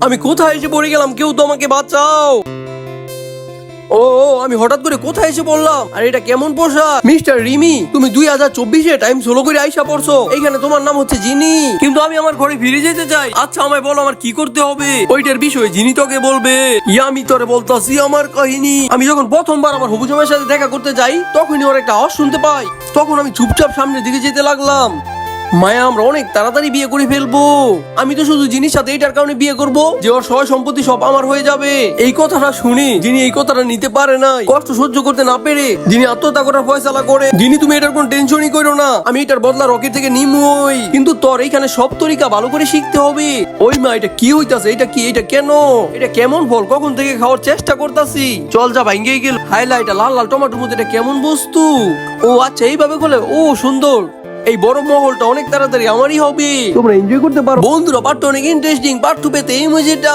আমি কোথায় এসে পড়ে গেলাম? কেউ তো আমাকে বাঁচাও। ও আমি হঠাৎ করে কোথায় এসে পড়লাম? আর এটা কেমন পোশাক? মিস্টার রিমি, তুমি 2024-এ টাইম সোলো করে আইসা পড়ছো। এইখানে তোমার নাম হচ্ছে জিনি, কিন্তু আমি আমার ঘরে ফিরে যেতে চাই। আচ্ছা আমায় বলো আমার কি করতে হবে? ওইটার বিষয়ে জিনি তোকে বলবে। আমি তোরে বলতাছি আমার কাহিনী। আমি যখন প্রথমবার আমার হবু জামাইয়ের সাথে দেখা করতে যাই, তখনই ওর একটা আওয়াজ শুনতে পাই। তখন আমি চুপচাপ সামনের দিকে যেতে লাগলাম। মায়া, আমরা অনেক তাড়াতাড়ি বিয়ে করে ফেলবো। আমি তো শুধু জিনিস সাথে এটার কারণে বিয়ে করব যে ওর সয় সম্পত্তি সব আমার হয়ে যাবে। এই কথাটা শুনি যিনি এই কথাটা নিতে পারে না, কষ্ট সহ্য করতে না পেরে যিনি আত্মহত্যা করার ফয়সালা করে। যিনি তুমি এটার কোন টেনশনই করো না, আমি এটার বদলা রকেট থেকে নিমই। কিন্তু তোর এইখানে সব তরিকা ভালো করে শিখতে হবে। ওই মা, এটা কি হইতাছে? এটা কি? এটা কেন? এটা কেমন ফল? কখন থেকে খাওয়ার চেষ্টা করতাছি। চল যা ভাঙ্গেই গেল। হাইলাইট লাল লাল টমেটোর মধ্যে এটা কেমন বস্তু? ও আচ্ছা, এইভাবে খোলে। ও সুন্দর। এই বড় মহলটা অনেক তাড়াতাড়ি আমারই হবে। তোমরা এনজয় করতে পারো। বন্ধুরা, পার্ট অনেক ইন্টারেস্টিং। পার্ট 2 পেতে এই মজাটা